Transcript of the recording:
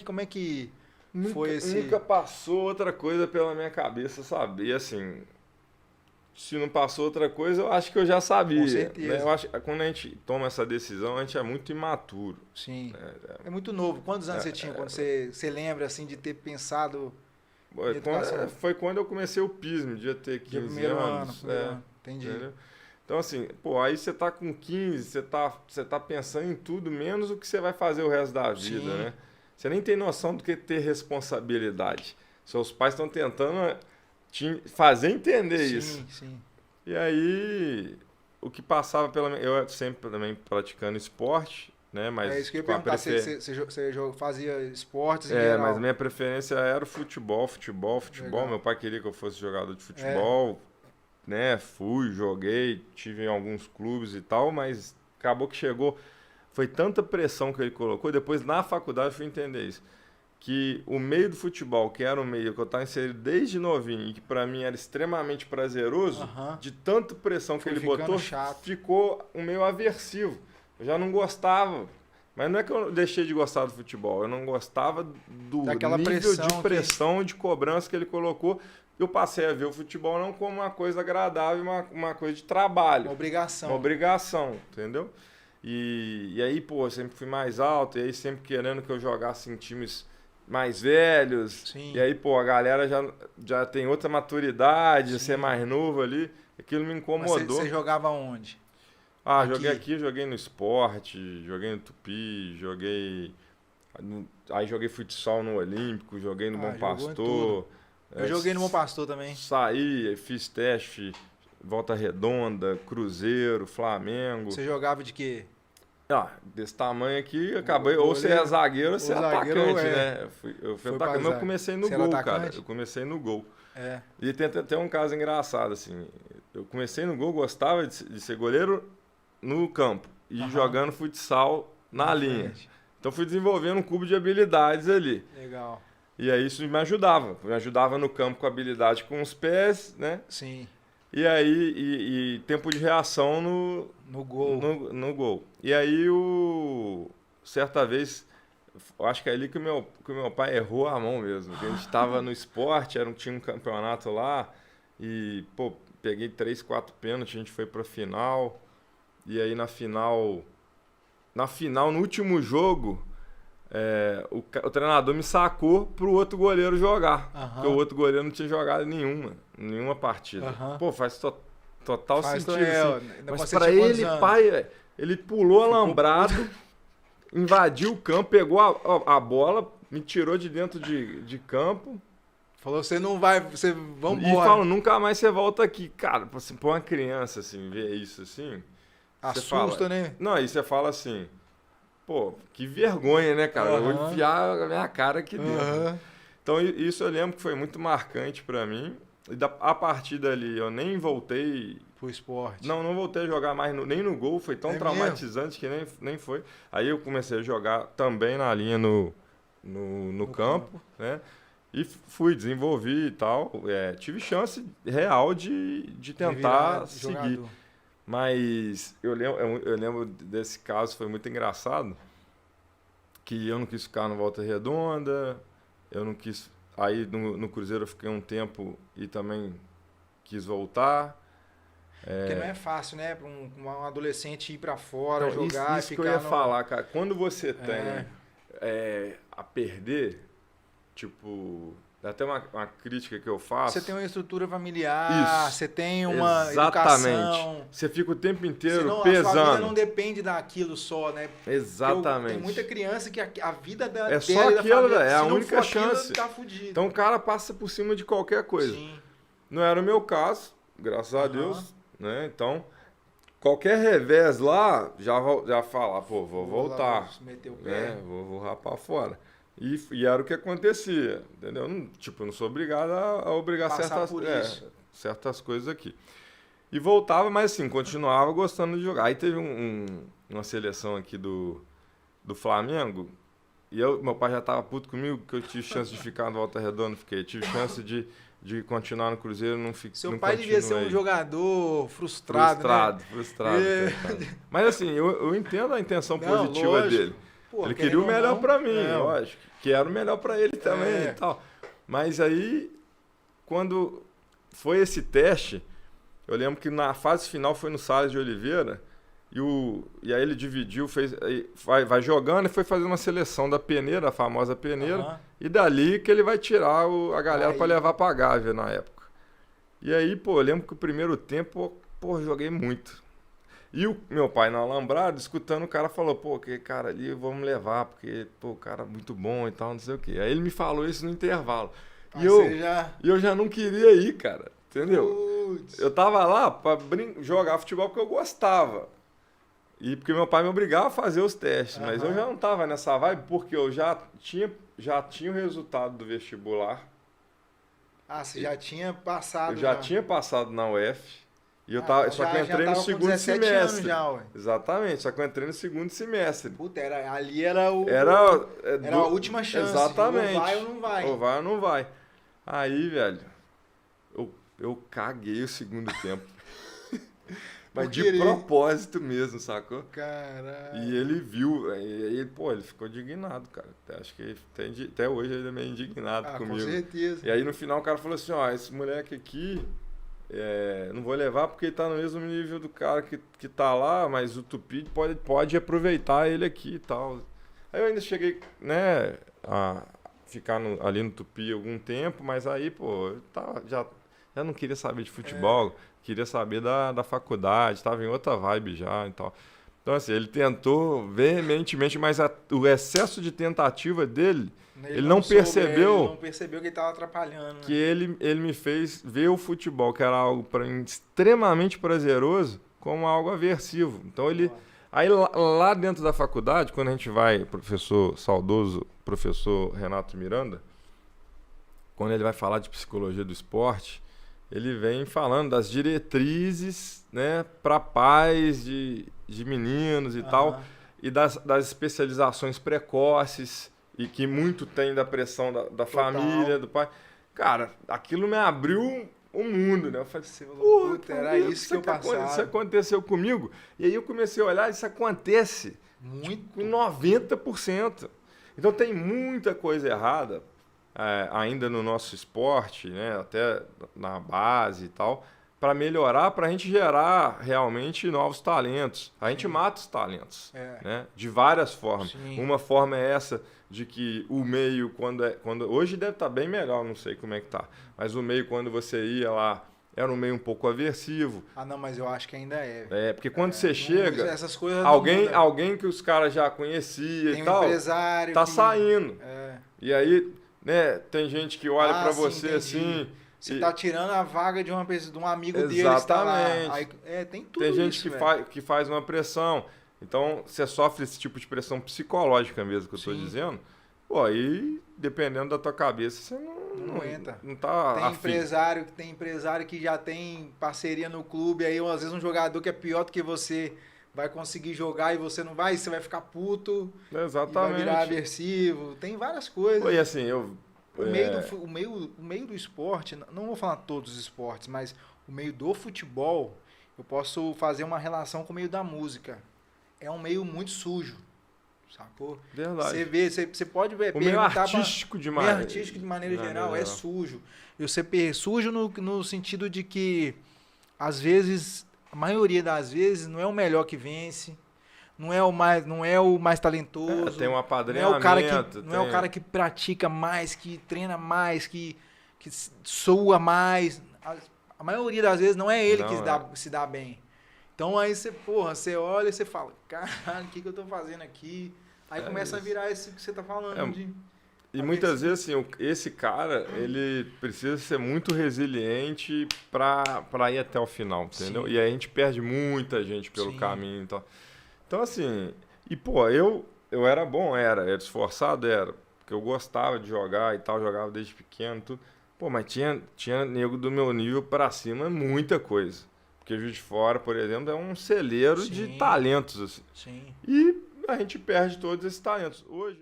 Como é que Nunca, foi esse... nunca passou outra coisa pela minha cabeça, sabe? E assim, se não passou outra coisa, eu acho que eu já sabia. Com Né? Eu certeza. acho que quando a gente toma essa decisão, a gente é muito imaturo. Sim. Né? É muito novo. Quantos anos você tinha quando você lembra, assim, de ter pensado em educação? Foi quando eu comecei o PISM, devia ter De 15 primeiro ano, anos. primeiro ano. Entendi. Entendeu? Então, assim, pô, aí você tá com 15, você tá pensando em tudo, menos o que você vai fazer o resto da vida, Sim. né? Você nem tem noção do que é ter responsabilidade. Seus pais estão tentando te fazer entender isso. Sim, sim. E aí, o que passava pela minha... Eu sempre também praticando esporte, né? Mas É isso que eu ia com a perguntar. Você fazia esportes em mas geral? minha preferência era o futebol. Legal. Meu pai queria que eu fosse jogador de É. futebol, né? Fui, joguei, tive em alguns clubes e tal, mas acabou que chegou. Foi tanta pressão que ele colocou. Depois, na faculdade, eu fui entender isso. Que o meio do futebol, que era um meio que eu estava inserido desde novinho e que para mim era extremamente prazeroso, Aham. de tanta pressão que Foi ele ficando botou, chato. ficou um meio aversivo. Eu já não gostava. Mas não é que eu deixei de gostar do futebol, eu não gostava do Daquela nível de pressão pressão, de cobrança que ele colocou. Eu passei a ver o futebol não como uma coisa agradável, uma coisa de trabalho. Uma obrigação. Uma obrigação, entendeu? E aí, pô, eu sempre fui mais alto, e aí sempre querendo que eu jogasse em times mais velhos. Sim. E aí, pô, a galera já tem outra maturidade, Sim. ser mais novo ali. Aquilo me Mas incomodou. você jogava onde? Joguei aqui? aqui, joguei no Sport, joguei no Tupi, aí joguei futsal no Olímpico, joguei no Bom Jogou em Pastor. tudo. Eu joguei no Bom Pastor também. Saí, fiz teste, Volta Redonda, Cruzeiro, Flamengo. Você jogava de quê? Desse tamanho aqui, acabei ou você é Goleiro. zagueiro ou Ou você é zagueiro, atacante, é. né? Eu fui Foi atacante, pra mas eu zaga. comecei no Você era gol, cara. atacante? Eu comecei no gol. É. E tem até um caso engraçado, assim. Eu comecei no gol, gostava de ser goleiro no campo e Aham. jogando futsal na linha. frente. Então fui desenvolvendo um cubo de habilidades ali. Legal. E aí isso me ajudava. Me ajudava no campo com habilidade com os pés, né? Sim. E aí, e tempo de reação No gol. no gol. E aí, certa vez, eu acho que é ali que o meu pai errou a mão mesmo. Que a gente estava no esporte, tinha um campeonato lá, e, pô, peguei 3, 4 pênaltis, a gente foi pra final. E aí, na final, no último jogo, o treinador me sacou pro outro goleiro jogar. Aham. Porque o outro goleiro não tinha jogado nenhuma partida. Aham. Pô, faz total Faz sentido. Assim. ainda Mas você pra tinha quantos ele, anos? pai, velho, ele pulou Ficou alambrado, invadiu o campo, pegou a bola, me tirou de dentro de campo Falou, você não vai, você e vambora. falou, nunca mais você volta aqui. Cara, assim, pra uma criança, assim, ver isso assim... você Assusta, fala, né? Não, aí você fala assim, pô, que vergonha, né, cara? Eu vou Aham. enfiar a minha cara aqui dentro. Aham. Então, isso eu lembro que foi muito marcante pra mim. E a partir dali, eu nem voltei... Pro esporte. Não voltei a jogar mais nem no gol. Foi tão É traumatizante que nem foi. Aí eu comecei a jogar também na linha no campo, né? E desenvolvi e tal. Tive chance real de tentar virar seguir. jogador. Mas eu lembro desse caso, foi muito engraçado. Que eu não quis ficar no Volta Redonda, eu não quis... Aí no Cruzeiro eu fiquei um tempo e também quis voltar. Porque não é fácil, né? Pra um adolescente ir pra fora, Então, jogar isso e que ficar eu ia no... falar, cara. Quando você tem a perder, tipo... Até uma crítica que eu faço... Você tem uma estrutura familiar, Isso. você tem uma Exatamente. educação. Você fica o tempo inteiro Senão, a sua vida pesando. não depende daquilo só, né? Exatamente. Tem muita criança que a vida dela É só e da aquilo, família, velho, é a se não única for aquilo, chance. tá fudido. Então o cara passa por cima de qualquer coisa. Sim. Não era o meu caso, graças a Aham. Deus, né? Então, qualquer revés lá, já fala, pô, vou voltar, Lá, meter o pé. né? Vou rapar fora. E era o que acontecia, entendeu? Não sou obrigado a obrigar Passar por isso. certas coisas aqui. E voltava, mas assim, continuava gostando de jogar. Aí teve uma seleção aqui do Flamengo, e meu pai já estava puto comigo, que eu tive chance de ficar no Volta Redonda, tive chance de continuar no Cruzeiro, não fiquei. Seu não pai devia ser um continuei. jogador frustrado, né? Frustrado. Mas assim, eu entendo a intenção Não, positiva lógico. dele. Pô, ele queria o melhor pra mim, é, lógico. Que era o melhor pra ele também e tal. Mas aí, quando foi esse teste, eu lembro que na fase final foi no Salles de Oliveira, e aí ele dividiu, vai jogando e foi fazer uma seleção da peneira, a famosa peneira, e dali que ele vai tirar a galera pra levar pra Gávea na época. E aí, pô, eu lembro que o primeiro tempo, pô, joguei muito. E o meu pai na Alambrado, escutando, o cara falou, pô, que cara ali, vamos levar, porque, pô, o cara é muito bom e tal, não sei o quê. Aí ele me falou isso no intervalo. E eu já não queria ir, cara, entendeu? Putz. Eu tava lá pra jogar futebol porque eu gostava. E porque meu pai me obrigava a fazer os testes, mas eu já não tava nessa vibe porque eu já tinha o resultado do vestibular. Ah, você já tinha passado. Eu já tinha passado na UF. E eu só que eu entrei no segundo semestre. Exatamente, só que eu entrei no segundo semestre. Puta, ali era a última chance. Exatamente. Ou vai ou não vai. Ou vai ou não vai. Aí, velho, eu caguei o segundo tempo. Mas de propósito mesmo, sacou? Caralho. E ele viu, aí, pô, ele ficou indignado, cara. Acho que até hoje ele é meio indignado comigo. Com certeza. E aí no final o cara falou assim, ó, esse moleque aqui, não vou levar porque ele tá no mesmo nível do cara que tá lá, mas o Tupi pode aproveitar ele aqui e tal. Aí eu ainda cheguei, né, a ficar ali no Tupi algum tempo, mas aí, pô, já não queria saber de futebol, queria saber da faculdade, estava em outra vibe já e tal. Então, assim, ele tentou veementemente, mas o excesso de tentativa dele, ele não percebeu. Ele não percebeu que ele estava atrapalhando. Que ele me fez ver o futebol, que era algo extremamente prazeroso, como algo aversivo. Então, aí lá dentro da faculdade, quando a gente vai, saudoso professor Renato Miranda, quando ele vai falar de psicologia do esporte, ele vem falando das diretrizes, né, para pais de meninos e tal, e das especializações precoces, e que muito tem da pressão da família, do pai. Cara, aquilo me abriu o mundo, né? Eu falei assim, puta, era isso que eu passava. Isso aconteceu comigo. E aí eu comecei a olhar, isso acontece com 90%. Então tem muita coisa errada ainda no nosso esporte, né? Até na base e tal, para melhorar, para a gente gerar realmente novos talentos. A gente mata os talentos, né? De várias formas. Sim. Uma forma é essa de que o meio, quando hoje deve estar bem melhor, não sei como é que tá, mas o meio, quando você ia lá, era um meio um pouco aversivo. Ah, não, mas eu acho que ainda é. Porque quando você chega, essas coisas alguém que os caras já conheciam e tal, empresário tá saindo. E aí, né, tem gente que olha para você assim... Você tá tirando a vaga de um amigo dele. Exatamente. Aí, tem tudo tem gente isso, que faz uma pressão. Então, você sofre esse tipo de pressão psicológica mesmo, que eu tô dizendo. Pô, aí, dependendo da tua cabeça, você não entra. Não tá Tem empresário que já tem parceria no clube, aí às vezes um jogador que é pior do que você vai conseguir jogar e você não vai, você vai ficar puto. Exatamente. Vai virar aversivo. Tem várias coisas. Pô, e assim, O meio do esporte, não vou falar todos os esportes, mas o meio do futebol, eu posso fazer uma relação com o meio da música. É um meio muito sujo, sacou? Verdade. Você pode ver. O meio artístico de maneira geral é sujo. Sujo no sentido de que, às vezes, a maioria das vezes, não é o melhor que vence. Não é o mais talentoso. Tem um apadrinhamento. Não é o cara que pratica mais, que treina mais, que soa mais. A maioria das vezes não é ele que se dá bem. Então aí você olha e você fala, caralho, o que eu tô fazendo aqui? Aí começa a virar isso que você tá falando. E muitas vezes, assim, esse cara, ele precisa ser muito resiliente pra ir até o final, entendeu? Sim. E aí a gente perde muita gente pelo caminho e tal. Então, assim, eu era bom, era esforçado, porque eu gostava de jogar e tal, jogava desde pequeno, tudo. Pô, mas tinha nego do meu nível pra cima, muita coisa. Porque Juiz de Fora, por exemplo, é um celeiro de talentos, assim. Sim. E a gente perde todos esses talentos. Hoje...